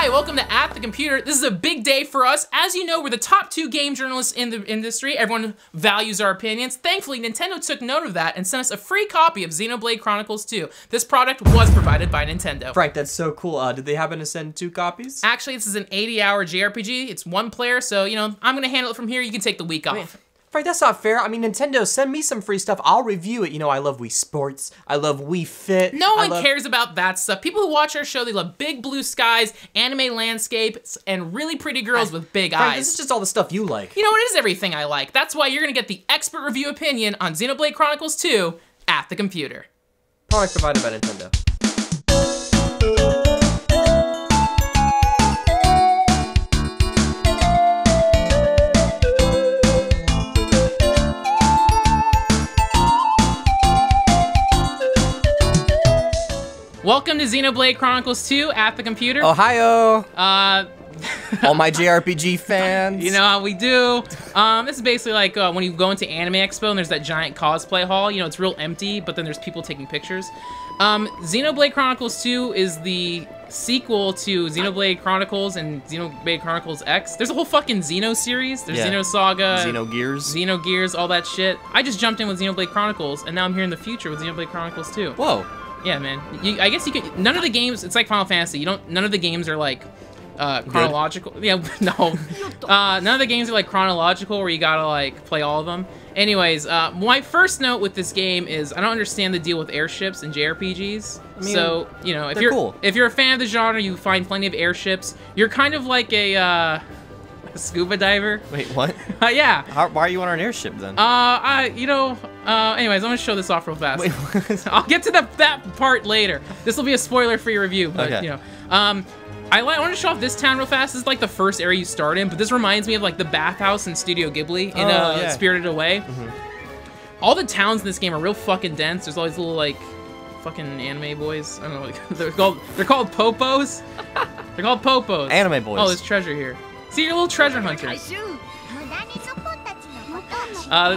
Hi, welcome to At The Computer. This is a big day for us. As you know, we're the top 2 game journalists in the industry. Everyone values our opinions. Thankfully, Nintendo took note of that and sent us a free copy of Xenoblade Chronicles 2. This product was provided by Nintendo. Right, that's so cool. Did they happen to send 2 copies? Actually, this is an 80-hour JRPG. It's 1 player, so, you know, I'm gonna handle it from here. You can take the week off. Right, that's not fair. I mean, Nintendo, send me some free stuff. I'll review it. You know, I love Wii Sports. I love Wii Fit. No one cares about that stuff. People who watch our show, they love big blue skies, anime landscapes, and really pretty girls with big eyes. This is just all the stuff you like. You know, it is everything I like. That's why you're gonna get the expert review opinion on Xenoblade Chronicles 2 at the computer. Product provided by Nintendo. Welcome to Xenoblade Chronicles 2 at the computer. Ohio! All my JRPG fans. You know how we do. This is basically like when you go into Anime Expo and there's that giant cosplay hall. You know, it's real empty, but then there's people taking pictures. Xenoblade Chronicles 2 is the sequel to Xenoblade Chronicles and Xenoblade Chronicles X. There's a whole fucking Xeno series. There's Xenosaga. Xenogears, all that shit. I just jumped in with Xenoblade Chronicles, and now I'm here in the future with Xenoblade Chronicles 2. Whoa. Yeah, man. I guess you could. None of the games. It's like Final Fantasy. None of the games are like chronological. Good. Yeah, no. None of the games are like chronological where you gotta like play all of them. Anyways, my first note with this game is I don't understand the deal with airships and JRPGs. I mean, so you know, if you're a fan of the genre, you find plenty of airships. You're kind of like a scuba diver. Wait, what? Yeah. Why are you on an airship then? Anyways, I'm gonna show this off real fast. Wait, I'll get to that part later. This will be a spoiler-free review, but you know. I want to show off this town real fast. This is like the first area you start in, but this reminds me of like the bathhouse in Studio Ghibli in Spirited Away. All the towns in this game are real fucking dense. There's all these little like fucking anime boys. I don't know. Like, they're called popos. They're called popos. Anime boys. Oh, there's treasure here. See, you're a little treasure hunter.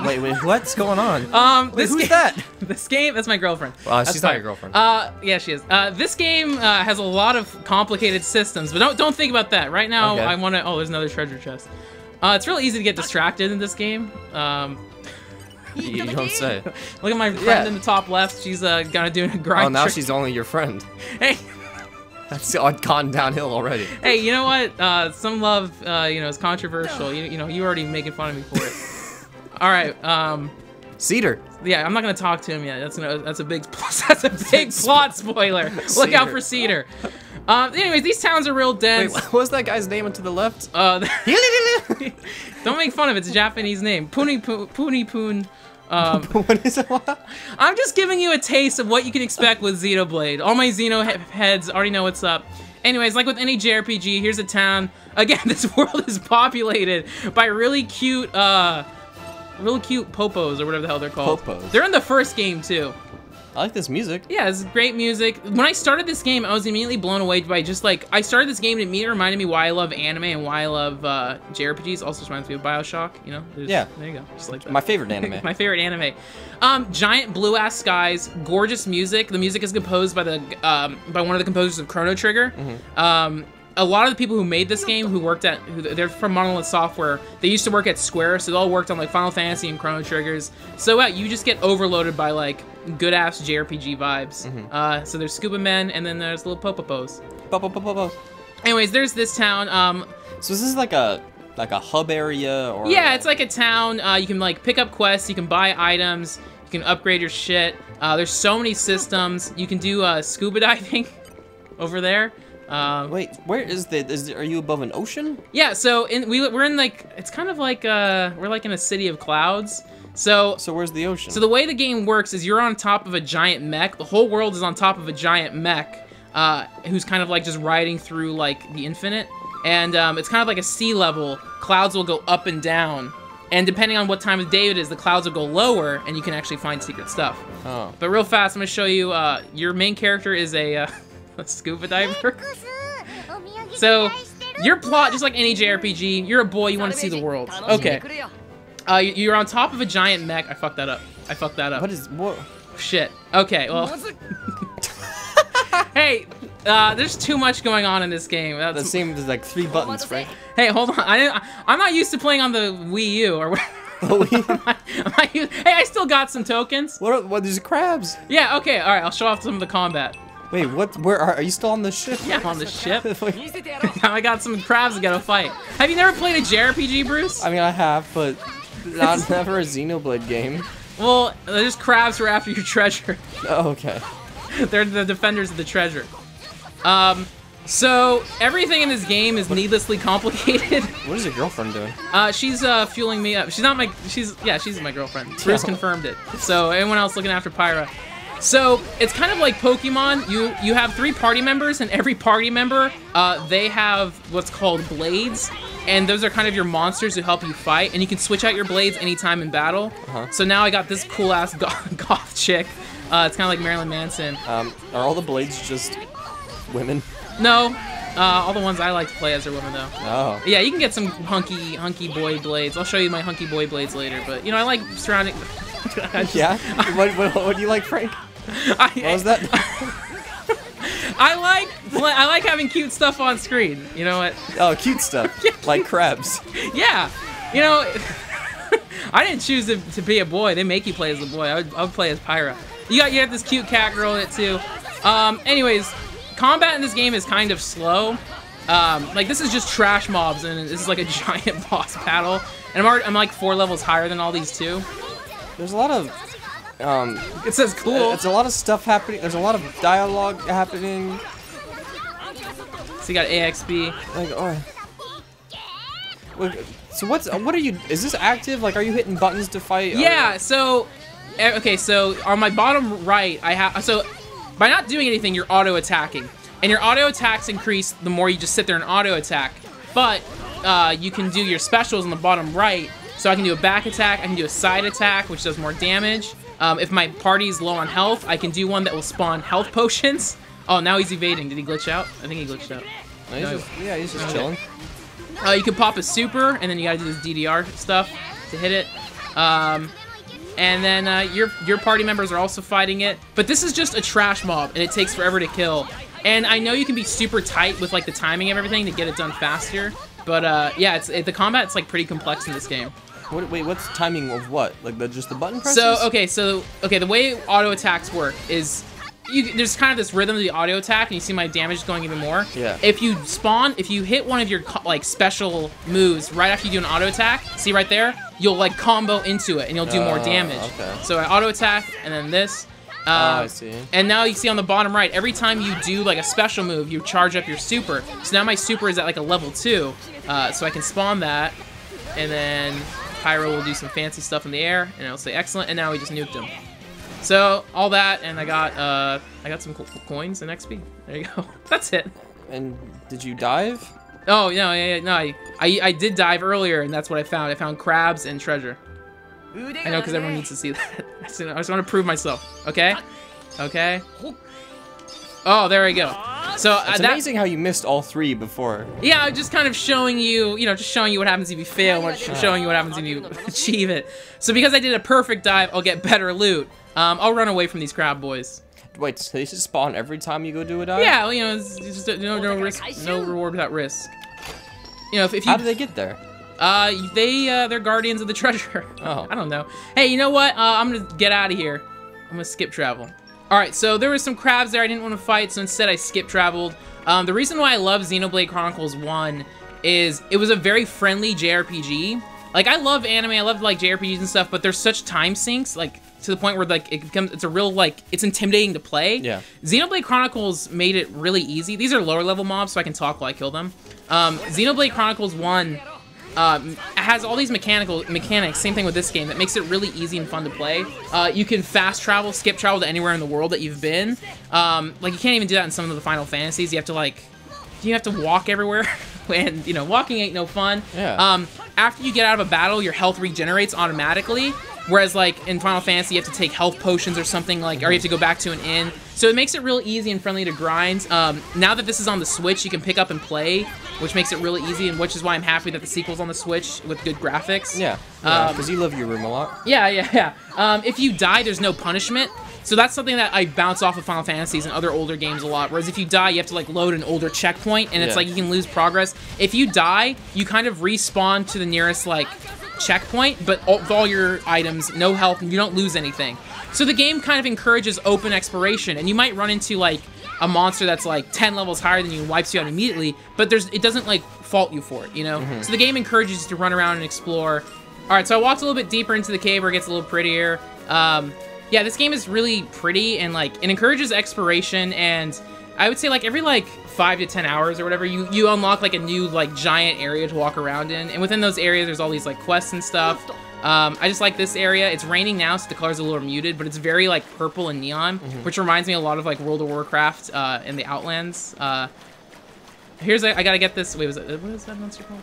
Wait, what's going on? Who's that? This game, that's my girlfriend. She's not your girlfriend. Yeah, she is. This game has a lot of complicated systems, but don't think about that. Right now, I want to, oh, there's another treasure chest. It's real easy to get distracted in this game. You don't say. Look at my friend in the top left. She's gonna do a grind. Oh, now she's only your friend. Hey. That's gone downhill already. Hey, you know what? Some love, you know, is controversial. You know, you already making fun of me for it. All right. Cedar. Yeah, I'm not gonna talk to him yet. That's a big plot spoiler. Look out for Cedar. Anyways, these towns are real dense. Wait, what was that guy's name to the left? Don't make fun of it. It's a Japanese name. Poon. What is it? I'm just giving you a taste of what you can expect with Xenoblade. All my Xeno heads already know what's up. Anyways, like with any JRPG, here's a town. Again, this world is populated by really cute popos or whatever the hell they're called. Popos. They're in the first game too. I like this music. Yeah, it's great music. When I started this game, I was immediately blown away by just like, I started this game and it immediately reminded me why I love anime and why I love JRPGs. Also just reminds me of BioShock, you know? Yeah. There you go, just like that. My favorite anime. My favorite anime. Giant blue-ass skies, gorgeous music. The music is composed by by one of the composers of Chrono Trigger. A lot of the people who made this game, they're from Monolith Software, they used to work at Square, so they all worked on like Final Fantasy and Chrono Triggers. So you just get overloaded by like good-ass JRPG vibes. So there's scuba men, and then there's little popopos. Anyways, there's this town. So is this like a hub area, or? Yeah, it's like a town. You can like pick up quests, you can buy items, you can upgrade your shit. There's so many systems. You can do scuba diving over there. Wait, where is are you above an ocean? Yeah, so we're in like, it's kind of like we're like in a city of clouds. So where's the ocean? So the way the game works is you're on top of a giant mech. The whole world is on top of a giant mech, who's kind of like just riding through like the infinite. And it's kind of like a sea level. Clouds will go up and down. And depending on what time of day it is, the clouds will go lower and you can actually find secret stuff. Oh. But real fast, I'm gonna show you, your main character is a scuba diver. So, your plot, just like any JRPG, you're a boy, you want to see the world. Okay. You're on top of a giant mech. I fucked that up. What? Shit. Okay, well. Hey, There's too much going on in this game. That seems like 3 buttons, Frank. Hey, hold on. I'm not used to playing on the Wii U or whatever. Hey, I still got some tokens. What? These crabs? Yeah. Okay. All right. I'll show off some of the combat. Wait, what? Where are you still on the ship? Yeah, I'm on the ship. I got some crabs to gotta fight. Have you never played a JRPG, Bruce? I mean, I have, but never a Xenoblade game. Well, they're just crabs who are after your treasure. Oh, okay. They're the defenders of the treasure. So everything in this game is needlessly complicated. What is your girlfriend doing? She's fueling me up. She's not my. She's my girlfriend. Bruce confirmed it. So anyone else looking after Pyra. So it's kind of like Pokemon. You have 3 party members, and every party member they have what's called blades, and those are kind of your monsters who help you fight. And you can switch out your blades anytime in battle. So now I got this cool ass goth chick. It's kind of like Marilyn Manson. Are all the blades just women? No, all the ones I like to play as are women though. Oh. Yeah, you can get some hunky boy blades. I'll show you my hunky boy blades later. But you know, I like surrounding. Yeah. What do you like, Frank? What was that? I like having cute stuff on screen. You know what? Oh, cute stuff. Like crabs. Yeah. You know, I didn't choose to be a boy. They make you play as a boy. I would play as Pyra. You have this cute cat girl in it too. Anyways, combat in this game is kind of slow. Like this is just trash mobs, and this is like a giant boss battle. And I'm like 4 levels higher than all these too. There's a lot of it says cool. It's a lot of stuff happening. There's a lot of dialogue happening. So you got AXB. Like, oh. So what are you? Is this active? Like, are you hitting buttons to fight? Yeah. So, okay. So on my bottom right, I have. So by not doing anything, you're auto attacking, and your auto attacks increase the more you just sit there and auto attack. But you can do your specials on the bottom right. So I can do a back attack. I can do a side attack, which does more damage. If my party's low on health, I can do one that will spawn health potions. Oh, now he's evading. Did he glitch out? I think he glitched out. No, he's just chilling. You can pop a super, and then you gotta do this DDR stuff to hit it. And then your party members are also fighting it. But this is just a trash mob, and it takes forever to kill. And I know you can be super tight with like the timing of everything to get it done faster. But yeah, the combat's like pretty complex in this game. Wait, what's timing of what? Like just the button presses? So okay, the way auto attacks work is there's kind of this rhythm to the auto attack, and you see my damage going even more. Yeah. If you hit one of your like special moves right after you do an auto attack, see right there, you'll like combo into it, and you'll do more damage. Okay. So I auto attack, and then this. I see. And now you see on the bottom right, every time you do like a special move, you charge up your super. So now my super is at like a level 2, so I can spawn that, and then Pyro will do some fancy stuff in the air, and it'll say excellent, and now we just nuked him. So all that, and I got some coins and XP. There you go. That's it. And did you dive? Oh no, I did dive earlier, and that's what I found. I found crabs and treasure. I know, because everyone needs to see that. I just want to prove myself. Okay. Okay. Oh, there we go. So it's amazing how you missed all 3 before. Yeah, I'm just kind of showing you, just showing you what happens if you fail, showing you what happens if you achieve it. So because I did a perfect dive, I'll get better loot. I'll run away from these crab boys. Wait, so they just spawn every time you go do a dive? Yeah, well, it's just no risk, no reward without risk. If you. How do they get there? They're guardians of the treasure. Oh. I don't know. Hey, you know what? I'm gonna get out of here. I'm gonna skip travel. All right, so there was some crabs there I didn't want to fight, so instead I skip traveled. The reason why I love Xenoblade Chronicles 1 is it was a very friendly JRPG. Like, I love anime, I love like JRPGs and stuff, but there's such time sinks, like to the point where like it's a real like it's intimidating to play. Yeah. Xenoblade Chronicles made it really easy. These are lower level mobs, so I can talk while I kill them. Xenoblade Chronicles 1 has all these mechanics, same thing with this game, that makes it really easy and fun to play. You can fast travel, skip travel to anywhere in the world that you've been. Like, you can't even do that in some of the Final Fantasies. You have to walk everywhere, and, walking ain't no fun. Yeah. After you get out of a battle, your health regenerates automatically, whereas, like, in Final Fantasy, you have to take health potions or something, like, or you have to go back to an inn. So it makes it real easy and friendly to grind. Now that this is on the Switch, you can pick up and play, which makes it really easy, and which is why I'm happy that the sequel's on the Switch with good graphics. Yeah, because you love your room a lot. Yeah. If you die, there's no punishment. So that's something that I bounce off of Final Fantasies and other older games a lot. Whereas if you die, you have to like load an older checkpoint, and it's like you can lose progress. If you die, you kind of respawn to the nearest like checkpoint, but with all your items, no health, and you don't lose anything. So the game kind of encourages open exploration, and you might run into like a monster that's like 10 levels higher than you and wipes you out immediately, but it doesn't like fault you for it, you know? So the game encourages you to run around and explore. All right, so I walked a little bit deeper into the cave where it gets a little prettier. Yeah, this game is really pretty, and like it encourages exploration, and I would say like every like 5 to 10 hours or whatever, you unlock like a new like giant area to walk around in, and within those areas there's all these like quests and stuff. I just like this area. It's raining now, so the colors are a little muted, but it's very like purple and neon, which reminds me a lot of like World of Warcraft and the Outlands. I gotta get this. Wait, what is that monster called?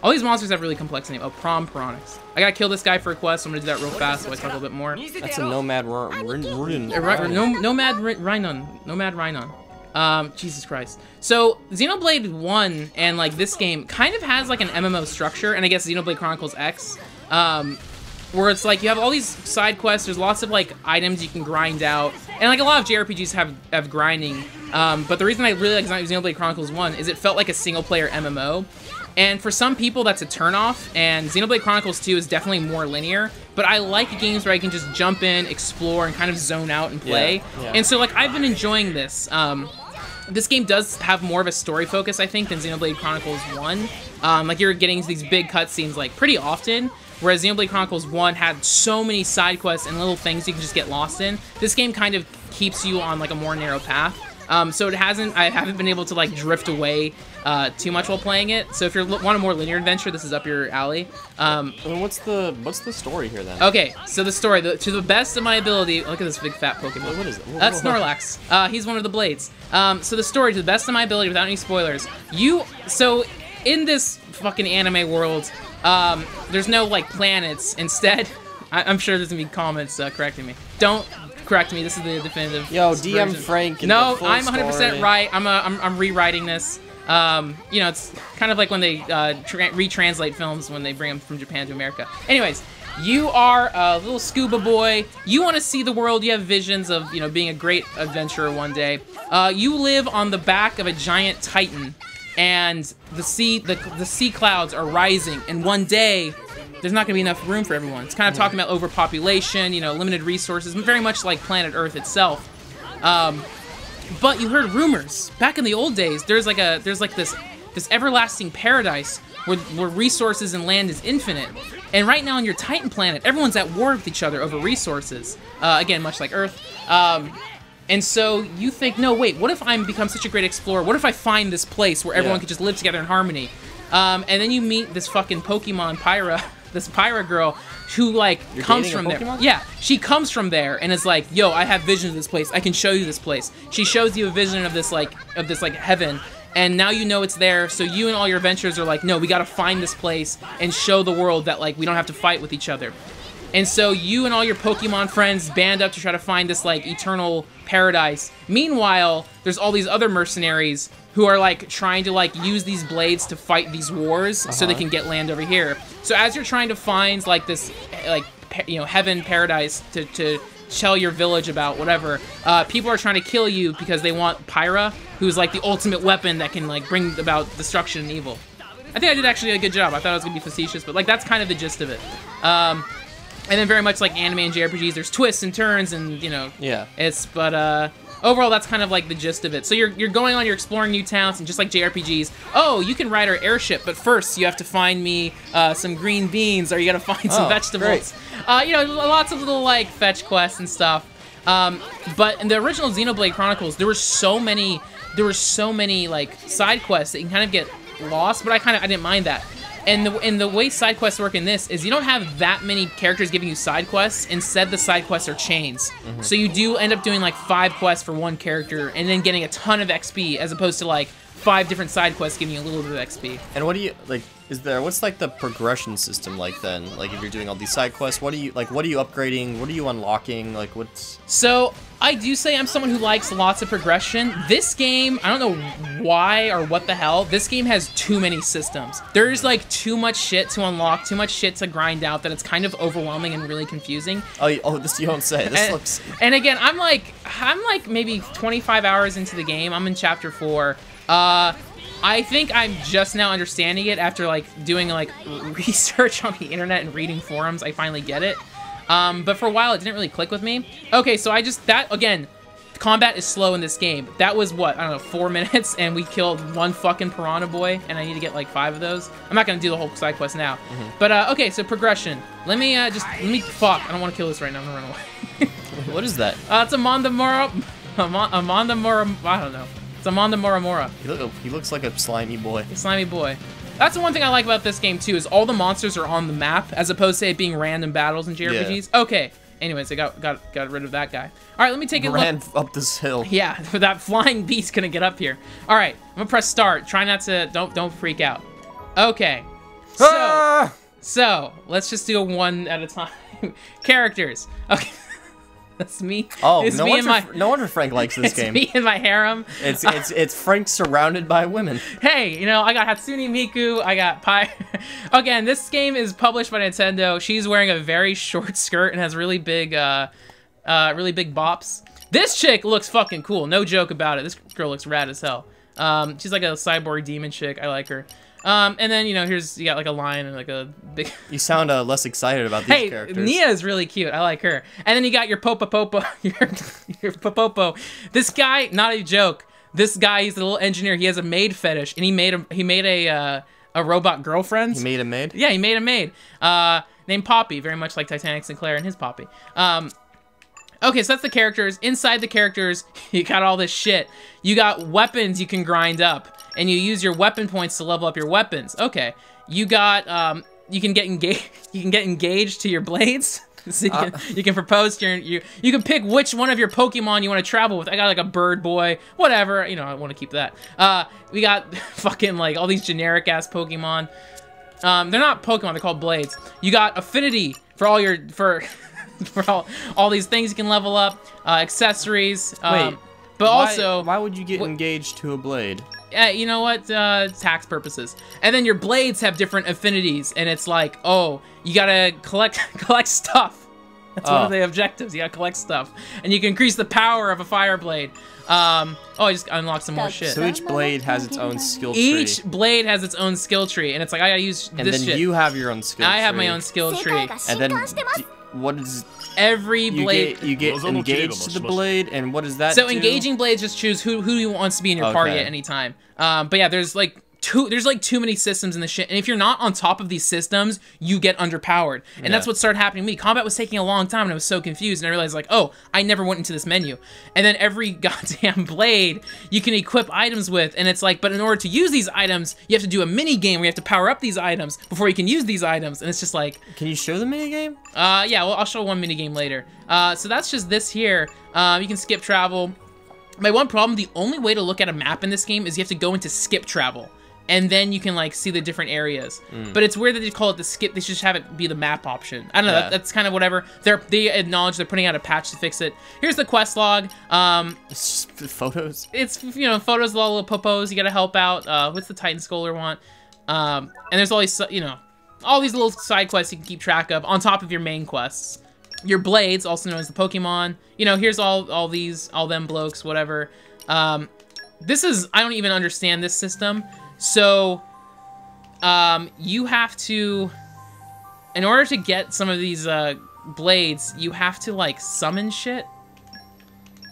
All these monsters have really complex names. Oh, Prom Piranhas. I gotta kill this guy for a quest, so I'm gonna do that real fast so I talk a little bit more. That's a Nomad Rhinon. Nomad Rhinon. Jesus Christ. So, Xenoblade 1 and, like, this game kind of has, like, an MMO structure, and I guess Xenoblade Chronicles X, where it's, like, you have all these side quests, there's lots of, like, items you can grind out, and, like, a lot of JRPGs have grinding, but the reason I really like Xenoblade Chronicles 1 is it felt like a single-player MMO, and for some people that's a turnoff, and Xenoblade Chronicles 2 is definitely more linear, but I like games where I can just jump in, explore, and kind of zone out and play, and so, like, I've been enjoying this. This game does have more of a story focus, I think, than Xenoblade Chronicles 1. Like, you're getting these big cutscenes, like, pretty often, whereas Xenoblade Chronicles 1 had so many side quests and little things you can just get lost in. This game kind of keeps you on, like, a more narrow path. So I haven't been able to, like, drift away too much while playing it. So if you want a more linear adventure, this is up your alley. What's the story here, then? Okay, so the story, to the best of my ability, look at this big fat Pokemon. What is it? That's Snorlax. He's one of the Blades. So the story, to the best of my ability, without any spoilers, so in this fucking anime world, there's no, like, planets. Instead, I'm sure there's gonna be comments correcting me. Don't correct me. This is the definitive. Yo, DM version. Frank. No, I'm 100% right. I'm rewriting this. You know, it's kind of like when they retranslate films when they bring them from Japan to America. Anyways, you are a little scuba boy. You want to see the world. You have visions of, you know, being a great adventurer one day. You live on the back of a giant titan, and the sea clouds are rising, and one day there's not going to be enough room for everyone. It's kind of talking about overpopulation, you know, limited resources, very much like planet Earth itself. But you heard rumors. Back in the old days, there's this everlasting paradise where resources and land is infinite. And right now on your Titan planet, everyone's at war with each other over resources. Again, much like Earth. And so you think, no, wait, what if I become such a great explorer? What if I find this place where everyone could just live together in harmony? And then you meet this fucking Pokemon Pyra, this Pyra girl, who, like, comes from there. Yeah, she comes from there and is like, yo, I have visions of this place. I can show you this place. She shows you a vision of this heaven, and now you know it's there, so you and all your adventurers are like, no, we gotta find this place and show the world that, like, we don't have to fight with each other. And so you and all your Pokemon friends band up to try to find this, like, eternal paradise. Meanwhile, there's all these other mercenaries who are, like, trying to, like, use these blades to fight these wars so they can get land over here. So as you're trying to find, like, this, like, you know, heaven, paradise to tell your village about, whatever, people are trying to kill you because they want Pyra, who's, like, the ultimate weapon that can, like, bring about destruction and evil. I think I did actually a good job. I thought it was going to be facetious, but, like, that's kind of the gist of it. And then very much like anime and JRPGs, there's twists and turns and, you know, overall that's kind of like the gist of it. So you're going on, you're exploring new towns, and just like JRPGs, oh, you can ride our airship, but first you have to find me some green beans, or you gotta find some vegetables. You know, lots of little, like, fetch quests and stuff. But in the original Xenoblade Chronicles, there were so many like side quests that you can kind of get lost, but I didn't mind that. And the way side quests work in this is you don't have that many characters giving you side quests. Instead, the side quests are chains. So you do end up doing like 5 quests for one character and then getting a ton of XP, as opposed to like 5 different side quests giving you a little bit of XP. And what do you, like, what's like the progression system like then? Like if you're doing all these side quests, what are you upgrading? What are you unlocking? Like what's... So I do say I'm someone who likes lots of progression. This game, I don't know why or what the hell, this game has too many systems. There's like too much shit to unlock, too much shit to grind out that it's kind of overwhelming and really confusing. Oh, this you don't say. This looks... And again, I'm like maybe 25 hours into the game. I'm in chapter 4. I think I'm just now understanding it after like doing like research on the internet and reading forums. I finally get it. But for a while it didn't really click with me. Okay, so again, combat is slow in this game. That was what, I don't know, 4 minutes and we killed one fucking piranha boy and I need to get like 5 of those. I'm not gonna do the whole side quest now. But okay, so progression. Let me fuck, I don't wanna kill this right now, I'm gonna run away. What is that? It's Amanda Mora, I don't know. It's Amanda Moramora. He looks like a slimy boy. A slimy boy. That's the one thing I like about this game too, is all the monsters are on the map, as opposed to it being random battles in JRPGs. Yeah. Okay. Anyways, I got rid of that guy. All right, let me take a look. Ran up this hill. Yeah, that flying beast's gonna get up here. All right, I'm gonna press start. Try not to, don't freak out. Okay. So let's just do one at a time. Characters. Okay. That's me. Oh, it's no wonder Frank likes this game. It's me and my harem. It's Frank surrounded by women. Hey, you know, I got Hatsune Miku, I got Pi. Again, this game is published by Nintendo. She's wearing a very short skirt and has really big bops. This chick looks fucking cool. No joke about it. This girl looks rad as hell. She's like a cyborg demon chick. I like her. And then, you know, you got like a lion and like a big... You sound less excited about these characters. Hey, Nia is really cute. I like her. And then you got your Popo, your Popo. This guy, not a joke. This guy, he's a little engineer. He has a maid fetish, and he made a robot girlfriend. He made a maid? Yeah, he made a maid. Named Poppy, very much like Titanic Sinclair and his Poppy. Okay, so that's the characters. Inside the characters, you got all this shit. You got weapons you can grind up, and you use your weapon points to level up your weapons. Okay, you got you can get engaged to your blades. So you can propose to you can pick which one of your Pokemon you want to travel with. I got like a bird boy, whatever. You know, I want to keep that. We got fucking like all these generic ass Pokemon. They're not Pokemon. They're called blades. You got affinity for all your for all these things you can level up, accessories. Wait, but also, why would you get engaged to a blade? You know what? Tax purposes. And then your blades have different affinities, and it's like, oh, you gotta collect stuff. That's one of the objectives. You gotta collect stuff, and you can increase the power of a fire blade. Oh, I just unlocked some more shit. So each blade has its own skill tree. Each blade has its own skill tree, and it's like I gotta use this shit. And then you have your own skill tree. I have my own skill tree. And then what is... Every blade... You get engaged to the blade, and what does that do? So do? engaging blades just choose who wants to be in your party at any time. But yeah, there's like too many systems in the shit, and if you're not on top of these systems, you get underpowered, and that's what started happening to me. Combat was taking a long time, and I was so confused, and I realized like, oh, I never went into this menu, and then every goddamn blade you can equip items with, and it's like, but in order to use these items, you have to do a mini game where you have to power up these items before you can use these items, and it's just like, can you show the mini game? Yeah, well, I'll show one mini game later. So that's just this here. You can skip travel. My one problem, the only way to look at a map in this game is you have to go into skip travel. And then you can like see the different areas. But it's weird that they call it the skip. They should just have it be the map option. I don't know. That's kind of whatever. They acknowledge they're putting out a patch to fix it. Here's the quest log. It's just the photos. It's, you know, photos of all the popos. You gotta help out. What's the Titan Scholar want? And there's all these, you know, all these little side quests you can keep track of on top of your main quests. Your blades, also known as the Pokemon. You know, here's all them blokes, whatever. This is, I don't even understand this system. So, you have to, in order to get some of these, blades, you have to, like, summon shit.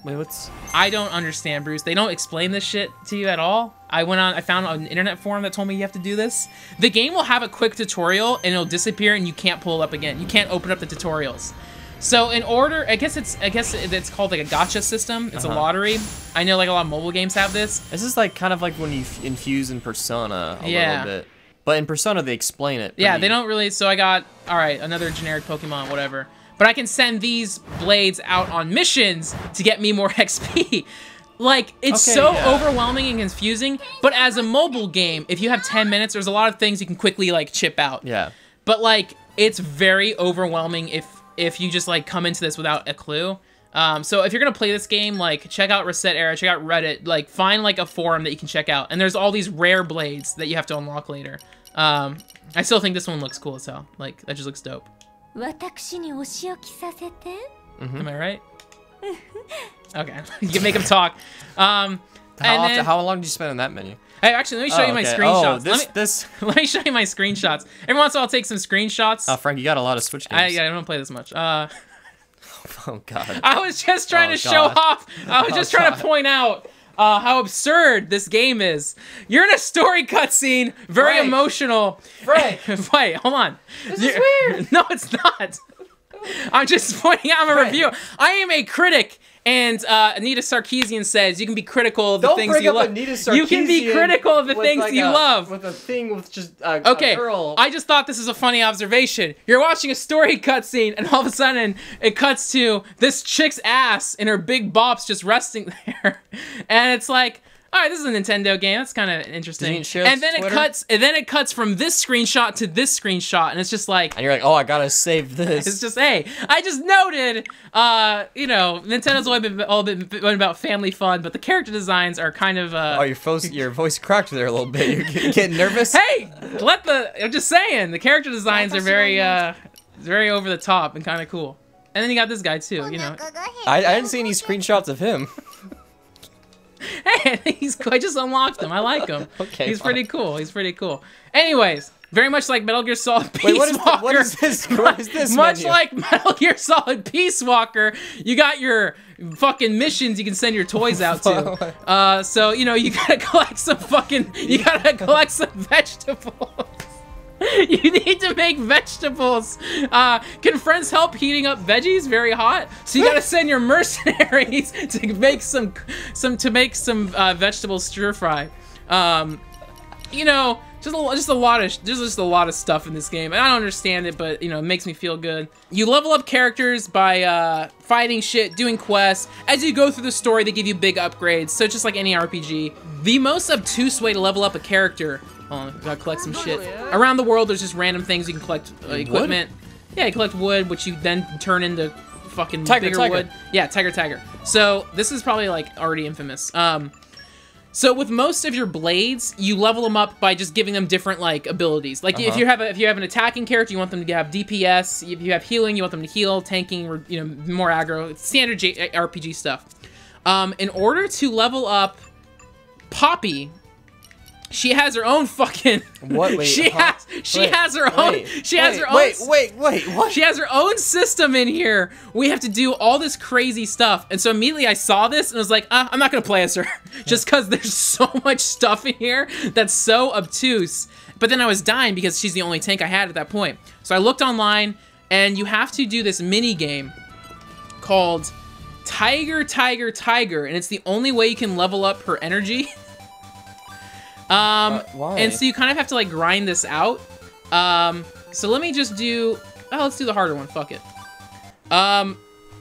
Wait, what's... I don't understand, Bruce. They don't explain this shit to you at all. I found an internet forum that told me you have to do this. The game will have a quick tutorial, and it'll disappear, and you can't pull it up again. You can't open up the tutorials. So in order, I guess it's called like a gacha system. It's a lottery. I know like a lot of mobile games have this. This is like kind of like when you infuse in Persona a little bit. But in Persona they explain it. Yeah, they don't really. So I got, all right, another generic Pokemon, whatever. But I can send these blades out on missions to get me more XP. Like, it's Okay, so yeah. overwhelming and confusing, but as a mobile game, if you have 10 minutes, there's a lot of things you can quickly, like, chip out. Yeah. But, like, it's very overwhelming if you just, like, come into this without a clue. So if you're gonna play this game, like, check out Reset Era, check out Reddit, like, find, like, a forum that you can check out. And there's all these rare blades that you have to unlock later. I still think this one looks cool as hell. Like, that just looks dope. Am I right? Okay, you can make him talk. How long did you spend on that menu? Hey, actually, let me show you my screenshots. Oh, Let me show you my screenshots. Every once in a while, I'll take some screenshots. Oh, Frank, you got a lot of Switch games. I don't play this much. Oh, God. I was just trying to show off. I was just trying to point out how absurd this game is. You're in a story cutscene, very Frank. emotional. Frank. Wait, hold on. This is weird. No, it's not. I'm just pointing out my review. I am a critic, and Anita Sarkeesian says you can be critical of the things you love. You can be critical of the things you love. With a thing with just a Okay, girl. I just thought this was a funny observation. You're watching a story cutscene, and all of a sudden, it cuts to this chick's ass and her big bops just resting there, and it's like, all right, this is a Nintendo game. That's kind of interesting. And then it cuts from this screenshot to this screenshot, and it's just like, And you're like, oh, I gotta save this. it's just, hey, I just noted, you know, Nintendo's all been about family fun, but the character designs are kind of, Oh, your voice cracked there a little bit. You're getting nervous? Hey, I'm just saying, the character designs are very over the top and kind of cool. And then you got this guy too, you know. I didn't see any screenshots of him. Hey, I just unlocked him. I like him. Okay, he's fine. pretty cool. He's pretty cool. Anyways, very much like Metal Gear Solid Peace Wait, Walker. what is this? What is this Much menu? like Metal Gear Solid Peace Walker, you got your fucking missions you can send your toys out to. So, you know, you gotta collect some vegetables. You need to make vegetables. Can friends help heating up veggies very hot? So you gotta send your mercenaries to make some vegetable stir fry. You know, there's just a lot of stuff in this game. And I don't understand it, but you know, it makes me feel good. You level up characters by fighting shit, doing quests. As you go through the story, they give you big upgrades. So just like any RPG, the most obtuse way to level up a character. Oh, gotta collect some shit. Around the world, there's just random things you can collect. Equipment. Yeah, you collect wood, which you then turn into fucking bigger wood. Yeah, tiger. So this is probably like already infamous. So with most of your blades, you level them up by just giving them different like abilities. Like if you have an attacking character, you want them to have DPS. If you have healing, you want them to heal, tanking, or you know, more aggro. It's standard RPG stuff. In order to level up Poppy, she has her own fucking. What? Wait, she has her own. What? She has her own system in here. We have to do all this crazy stuff, and so immediately I saw this and was like, I'm not gonna play as her, just because there's so much stuff in here that's so obtuse. But then I was dying because she's the only tank I had at that point. So I looked online, and you have to do this mini game called Tiger, and it's the only way you can level up her energy. Why? And so you kind of have to like grind this out. So let me just do, let's do the harder one, fuck it.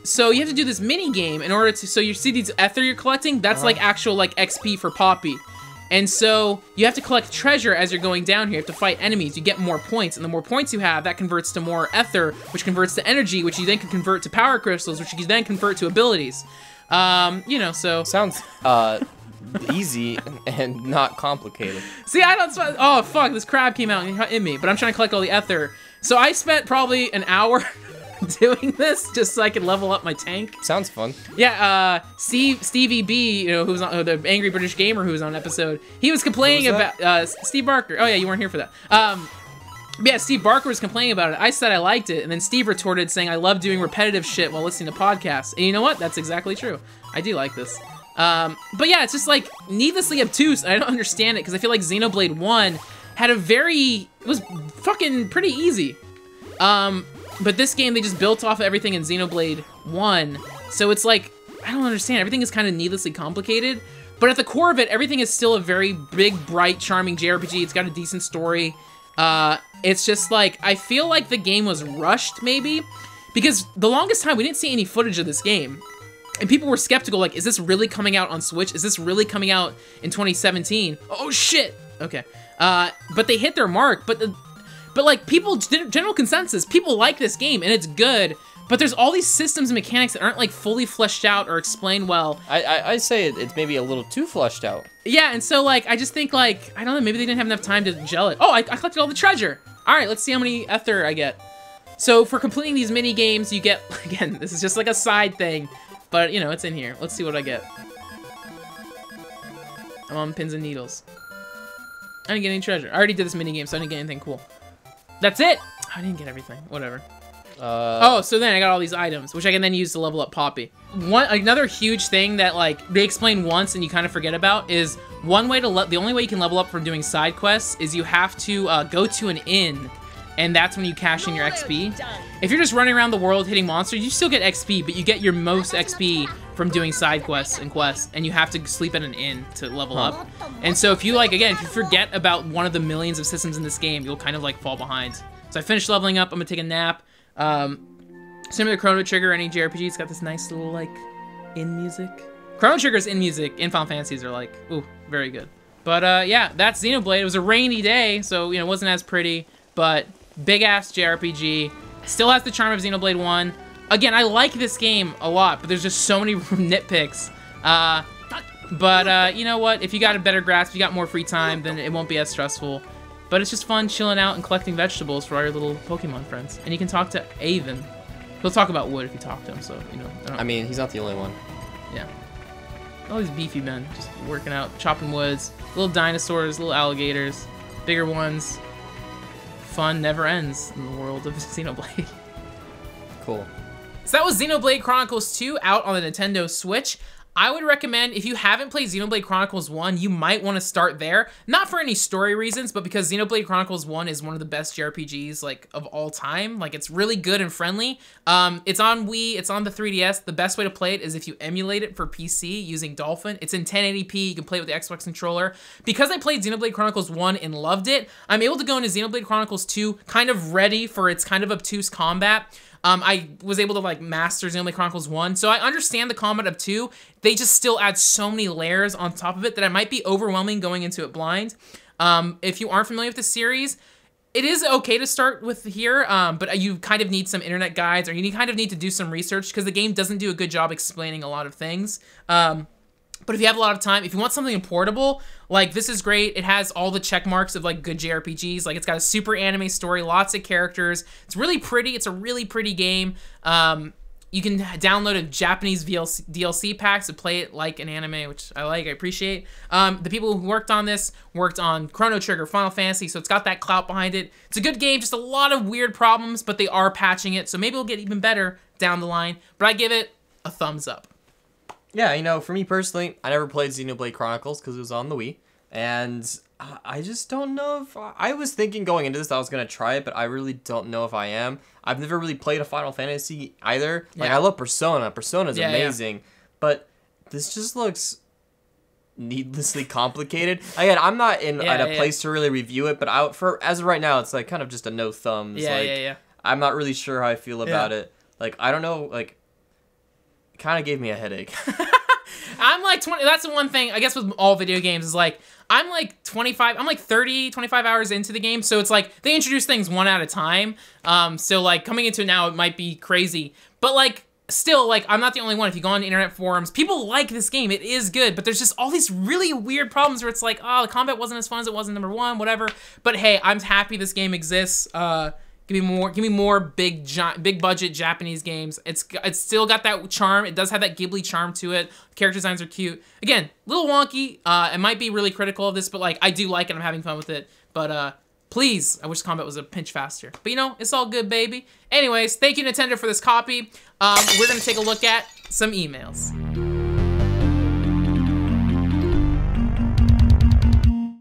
So you have to do this mini game in order to, so you see these ether you're collecting, that's like actual like XP for Poppy. And so you have to collect treasure as you're going down here. You have to fight enemies, you get more points, and the more points you have, that converts to more ether, which converts to energy, which you then can convert to power crystals, which you can then convert to abilities. You know, so. Sounds, easy and not complicated. See, I don't. Oh fuck! This crab came out and hit me. But I'm trying to collect all the ether. So I spent probably an hour doing this just so I could level up my tank. Sounds fun. Yeah. Stevie B, you know, who's on the Angry British Gamer, who was on an episode. He was complaining about Steve Barker. Oh yeah, you weren't here for that. Yeah, Steve Barker was complaining about it. I said I liked it, and then Steve retorted saying I love doing repetitive shit while listening to podcasts. And you know what? That's exactly true. I do like this. But yeah, it's just like needlessly obtuse. I don't understand it because I feel like Xenoblade 1 had it was fucking pretty easy. But this game, they just built off of everything in Xenoblade 1. So it's like, I don't understand. Everything is kind of needlessly complicated. But at the core of it, everything is still a very big, bright, charming JRPG. It's got a decent story. It's just like, I feel like the game was rushed, maybe. Because the longest time, we didn't see any footage of this game. And people were skeptical, like, is this really coming out on Switch? Is this really coming out in 2017? Oh shit! Okay. But they hit their mark, but like, general consensus, people like this game, and it's good, but there's all these systems and mechanics that aren't, like, fully fleshed out or explained well. I say it's maybe a little too fleshed out. Yeah, and so, like, I just think, like, I don't know, maybe they didn't have enough time to gel it. Oh, I collected all the treasure! Alright, let's see how many ether I get. So, for completing these mini games, you get, again, this is just like a side thing, but, you know, it's in here. Let's see what I get. I'm on pins and needles. I didn't get any treasure. I already did this mini game, so I didn't get anything cool. That's it! I didn't get everything. Whatever. Oh, so then I got all these items, which I can then use to level up Poppy. Another huge thing that, like, they explain once and you kind of forget about is the only way you can level up from doing side quests is you have to go to an inn, and that's when you cash in your XP. If you're just running around the world hitting monsters, you still get XP, but you get your most XP from doing side quests, and you have to sleep at an inn to level up. And so if you, like, again, if you forget about one of the millions of systems in this game, you'll kind of, like, fall behind. So I finished leveling up, I'm gonna take a nap. Similar to Chrono Trigger, any JRPG, it's got this nice little, like, in music. Chrono Trigger's in music in Final Fantasies are, like, ooh, very good. But, yeah, that's Xenoblade. It was a rainy day, so, you know, it wasn't as pretty, but big-ass JRPG. Still has the charm of Xenoblade 1. Again, I like this game a lot, but there's just so many nitpicks. But you know what? If you got a better grasp, you got more free time, then it won't be as stressful. But it's just fun chilling out and collecting vegetables for all your little Pokemon friends. And you can talk to Avon. He'll talk about wood if you talk to him, so, you know. I mean, he's not the only one. Yeah. All these beefy men just working out, chopping woods. Little dinosaurs, little alligators, bigger ones. Fun never ends in the world of Xenoblade. Cool. So that was Xenoblade Chronicles 2 out on the Nintendo Switch. I would recommend, if you haven't played Xenoblade Chronicles 1, you might want to start there. Not for any story reasons, but because Xenoblade Chronicles 1 is one of the best JRPGs, like, of all time. Like, it's really good and friendly. It's on Wii, it's on the 3DS. The best way to play it is if you emulate it for PC using Dolphin. It's in 1080p, you can play it with the Xbox controller. Because I played Xenoblade Chronicles 1 and loved it, I'm able to go into Xenoblade Chronicles 2 kind of ready for its kind of obtuse combat. I was able to, like, master Xenoblade Chronicles 1, so I understand the combat of 2. They just still add so many layers on top of it that it might be overwhelming going into it blind. If you aren't familiar with the series, it is okay to start with here, but you kind of need some internet guides, or you kind of need to do some research, because the game doesn't do a good job explaining a lot of things. But if you have a lot of time, if you want something portable, like, this is great. It has all the check marks of, like, good JRPGs. Like, it's got a super anime story, lots of characters. It's really pretty. It's a really pretty game. You can download a Japanese DLC packs to play it like an anime, which I like, I appreciate. The people who worked on this worked on Chrono Trigger, Final Fantasy, so it's got that clout behind it. It's a good game, just a lot of weird problems, but they are patching it, so maybe it'll get even better down the line. But I give it a thumbs up. Yeah, you know, for me personally, I never played Xenoblade Chronicles because it was on the Wii, and I just don't know if... I was thinking going into this I was going to try it, but I really don't know if I am. I've never really played a Final Fantasy either. Like, I love Persona. Persona's amazing, but this just looks needlessly complicated. Again, I'm not at a place to really review it, but as of right now, it's, like, kind of just a no thumbs. I'm not really sure how I feel about it. Like, I don't know, like... kind of gave me a headache. I'm like 20, that's the one thing, I guess, with all video games is, like, I'm like 30, 25 hours into the game, so it's like, they introduce things one at a time, so, like, coming into it now, it might be crazy, but, like, still, like, I'm not the only one. If you go on internet forums, people like this game, it is good, but there's just all these really weird problems where it's like, oh, the combat wasn't as fun as it was in number 1, whatever, but hey, I'm happy this game exists. Give me more big budget Japanese games. It's still got that charm. It does have that Ghibli charm to it. Character designs are cute. Again, a little wonky. It might be really critical of this, but, like, I do like it. I'm having fun with it. But please, I wish combat was a pinch faster. But, you know, it's all good, baby. Anyways, thank you, Nintendo, for this copy. We're gonna take a look at some emails.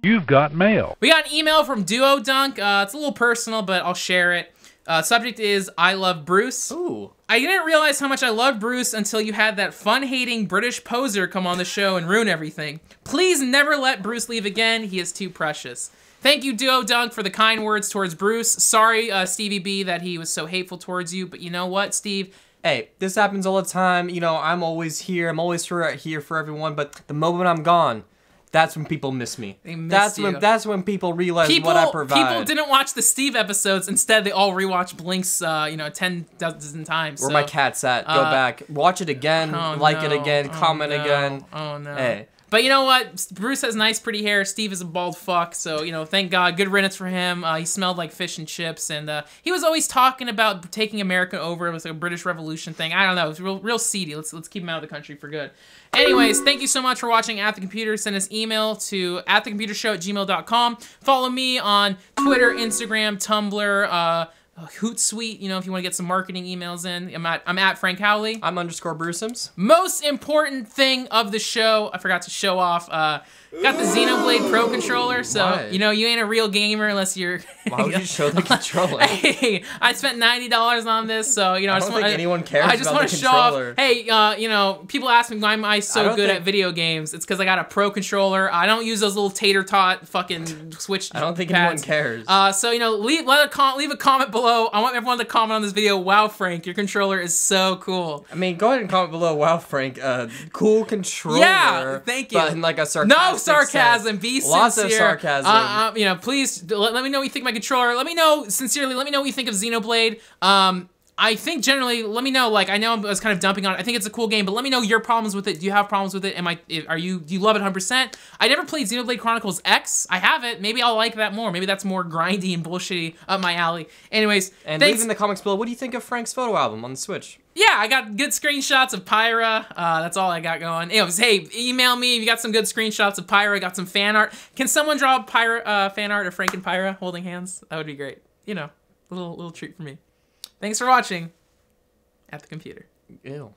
You've got mail. We got an email from Duo Dunk. It's a little personal, but I'll share it. Subject is, I love Bruce. Ooh. I didn't realize how much I love Bruce until you had that fun-hating British poser come on the show and ruin everything. Please never let Bruce leave again. He is too precious. Thank you, Duo Dunk, for the kind words towards Bruce. Sorry, Stevie B, that he was so hateful towards you, but you know what, Steve? hey, this happens all the time. You know, I'm always here. I'm always here for everyone. But the moment I'm gone, that's when people miss me. They miss you. That's when people realize what I provide. People didn't watch the Steve episodes. Instead, they all rewatched Blink's, 10 dozen times. Where my cat's at. Go back. Watch it again. It again. Comment again. Oh, no. Hey. But you know what? Bruce has nice, pretty hair. Steve is a bald fuck. So, thank God. Good riddance for him. He smelled like fish and chips. And he was always talking about taking America over. It was like a British Revolution thing. I don't know. It was real seedy. Let's keep him out of the country for good. Anyways, thank you so much for watching At The Computer. Send us email to atthecomputershow@gmail.com. Follow me on Twitter, Instagram, Tumblr, Hootsuite, if you want to get some marketing emails in. I'm at Frank Howley. I'm _Bruceums. Most important thing of the show, I forgot to show off, got the Xenoblade Pro controller, so, Why? you ain't a real gamer unless you're... Why would you show the controller? Hey, I spent $90 on this, so, I don't think anyone cares I just about want the to show off, controller. hey, people ask me why am I so good at video games. It's because I got a Pro controller. I don't use those little tater-tot fucking Switch I don't think pads. anyone cares. So, leave a comment below. I want everyone to comment on this video. Wow, Frank, your controller is so cool. I mean, go ahead and comment below. Wow, Frank, cool controller. Yeah, thank you. But in like a sarcastic No sarcasm. sense. Be sincere. Lots of sarcasm. Please let me know what you think of my controller. Let me know sincerely. Let me know what you think of Xenoblade. I think generally, let me know. Like, I know I was kind of dumping on it. I think it's a cool game, but let me know your problems with it. Do you have problems with it? Do you love it 100%? I never played Xenoblade Chronicles X. I have it. Maybe I'll like that more. Maybe that's more grindy and bullshitty up my alley. Anyways, and thanks. leave in the comments below. What do you think of Frank's photo album on the Switch? Yeah, I got good screenshots of Pyra. That's all I got going. Anyways, hey, email me if you got some good screenshots of Pyra. Got some fan art. Can someone draw Pyra fan art of Frank and Pyra holding hands? That would be great. Little treat for me. Thanks for watching. At the Computer. Ew.